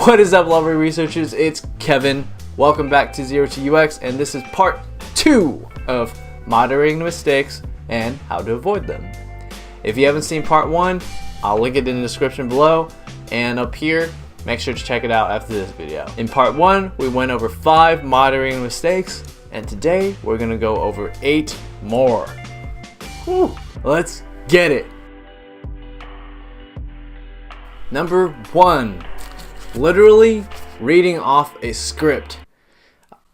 What is up, lovely researchers? It's Kevin. Welcome back to Zero to UX, and this is part 2 of moderating mistakes and how to avoid them. If you haven't seen part 1, I'll link it in the description below and up here. Make sure to check it out after this video. In part 1, we went over 5 moderating mistakes, and today we're gonna go over 8 more. Whew, let's get it. Number 1, literally reading off a script.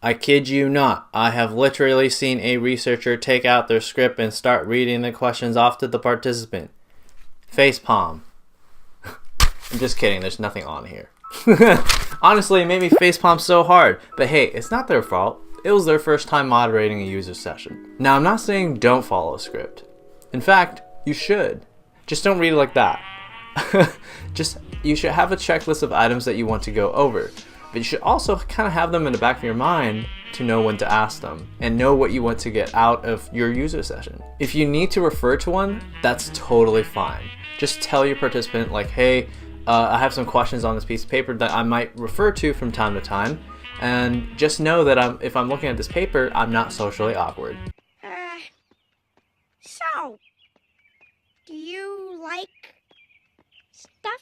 I kid you not, I have literally seen a researcher take out their script and start reading the questions off to the participant. Facepalm. I'm just kidding, there's nothing on here. Honestly, it made me facepalm so hard, but hey, it's not their fault. It was their first time moderating a user session. Now, I'm not saying don't follow a script. In fact, you should. Just don't read it like that. You should have a checklist of items that you want to go over, but you should also kind of have them in the back of your mind to know when to ask them and know what you want to get out of your user session. If you need to refer to one, that's totally fine. Just tell your participant like, hey, I have some questions on this piece of paper that I might refer to from time to time, and just know that if I'm looking at this paper, I'm not socially awkward. So, do you like stuff?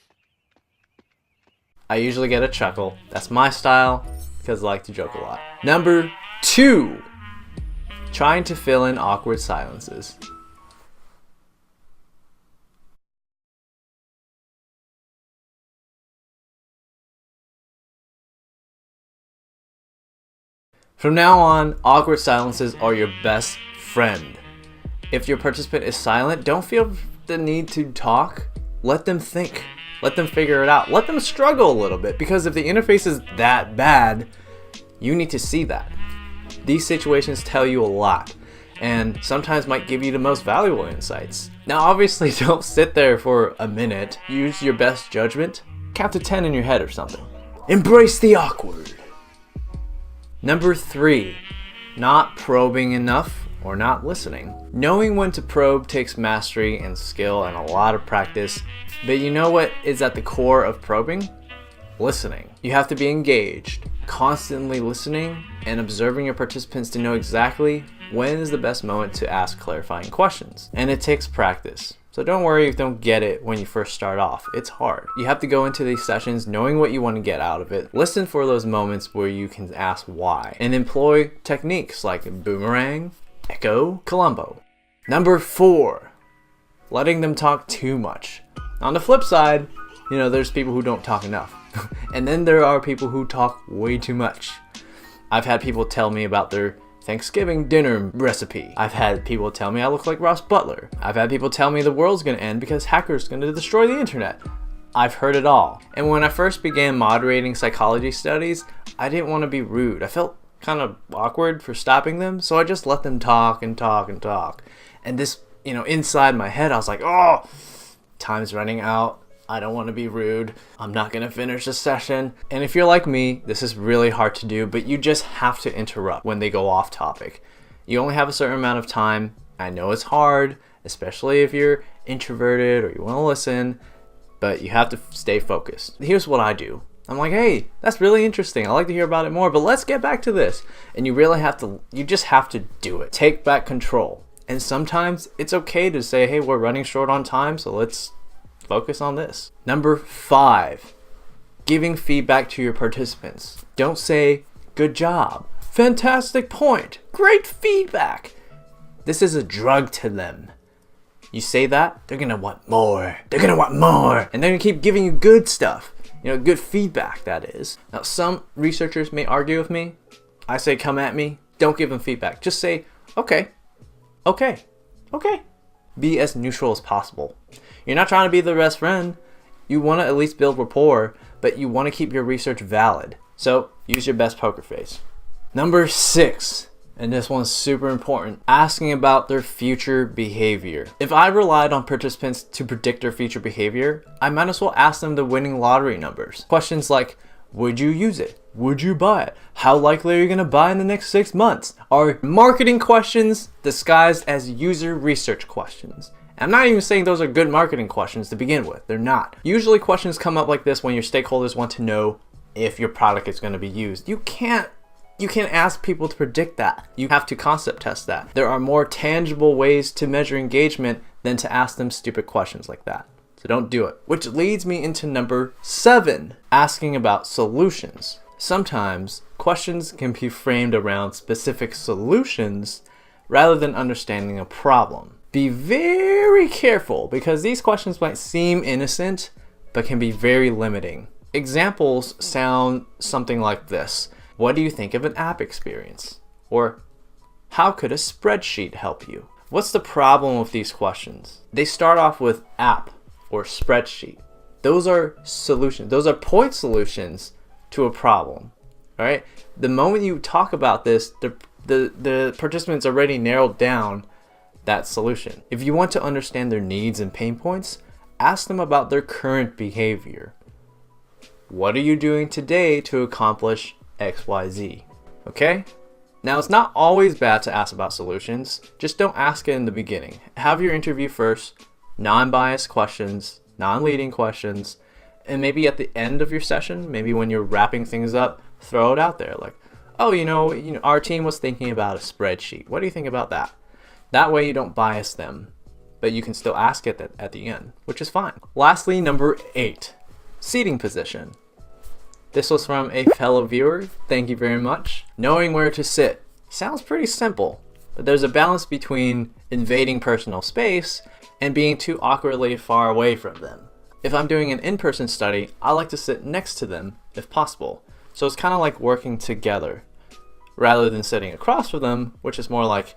I usually get a chuckle. That's my style because I like to joke a lot. Number 2, trying to fill in awkward silences. From now on, awkward silences are your best friend. If your participant is silent, don't feel the need to talk. Let them think. Let them figure it out. Let them struggle a little bit, because if the interface is that bad, you need to see that. These situations tell you a lot and sometimes might give you the most valuable insights. Now, obviously, don't sit there for a minute. Use your best judgment. Count to 10 in your head or something. Embrace the awkward. Number 3, not probing enough or not listening. Knowing when to probe takes mastery and skill and a lot of practice, but you know what is at the core of probing? Listening. You have to be engaged, constantly listening and observing your participants to know exactly when is the best moment to ask clarifying questions. And it takes practice. So don't worry if you don't get it when you first start off. It's hard. You have to go into these sessions knowing what you want to get out of it. Listen for those moments where you can ask why, and employ techniques like boomerang, echo, Columbo. Number 4, letting them talk too much. On the flip side, there's people who don't talk enough. And then there are people who talk way too much. I've had people tell me about their Thanksgiving dinner recipe. I've had people tell me I look like Ross Butler. I've had people tell me the world's gonna end because hackers gonna destroy the internet. I've heard it all. And when I first began moderating psychology studies, I didn't want to be rude. I felt kind of awkward for stopping them, so I just let them talk and talk and talk. And this, inside my head, I was like, oh, time's running out. I don't want to be rude. I'm not going to finish the session. And if you're like me, this is really hard to do, but you just have to interrupt when they go off topic. You only have a certain amount of time. I know it's hard, especially if you're introverted or you want to listen, but you have to stay focused. Here's what I do. I'm like, hey, that's really interesting. I'd like to hear about it more, but let's get back to this. And you just have to do it. Take back control. And sometimes it's okay to say, hey, we're running short on time, so let's focus on this. Number 5, giving feedback to your participants. Don't say, good job, fantastic point, great feedback. This is a drug to them. You say that, they're gonna want more. They're gonna want more. And they're gonna keep giving you good stuff. Good feedback, that is. Now, some researchers may argue with me. I say, come at me. Don't give them feedback. Just say, okay. Be as neutral as possible. You're not trying to be their best friend. You want to at least build rapport, but you want to keep your research valid. So use your best poker face. Number 6, and this one's super important, asking about their future behavior. If I relied on participants to predict their future behavior, I might as well ask them the winning lottery numbers. Questions like, would you use it? Would you buy it? How likely are you going to buy in the next 6 months? Are marketing questions disguised as user research questions. I'm not even saying those are good marketing questions to begin with. They're not. Usually questions come up like this when your stakeholders want to know if your product is going to be used. You can't ask people to predict that. You have to concept test that. There are more tangible ways to measure engagement than to ask them stupid questions like that. So don't do it. Which leads me into number 7, asking about solutions. Sometimes questions can be framed around specific solutions rather than understanding a problem. Be very careful because these questions might seem innocent but can be very limiting. Examples sound something like this. What do you think of an app experience? Or how could a spreadsheet help you? What's the problem with these questions? They start off with app or spreadsheet. Those are solutions. Those are point solutions to a problem. All right. The moment you talk about this, the participants already narrowed down that solution. If you want to understand their needs and pain points, ask them about their current behavior. What are you doing today to accomplish XYZ? Okay? Now, it's not always bad to ask about solutions. Just don't ask it in the beginning. Have your interview first, non-biased questions, non-leading questions, and maybe at the end of your session, maybe when you're wrapping things up, throw it out there like, oh, you know, our team was thinking about a spreadsheet. What do you think about that? That way you don't bias them, but you can still ask it at the end, which is fine. Lastly, number 8, seating position. This was from a fellow viewer. Thank you very much. Knowing where to sit sounds pretty simple, but there's a balance between invading personal space and being too awkwardly far away from them. If I'm doing an in-person study, I like to sit next to them if possible. So it's kind of like working together rather than sitting across from them, which is more like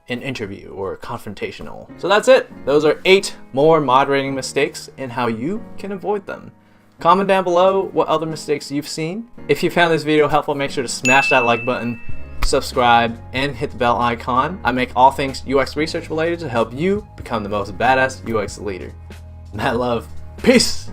an interview or confrontational. So that's it. Those are 8 more moderating mistakes and how you can avoid them. Comment down below what other mistakes you've seen. If you found this video helpful, make sure to smash that like button, subscribe, and hit the bell icon. I make all things UX research related to help you become the most badass UX leader. Mad love. Peace!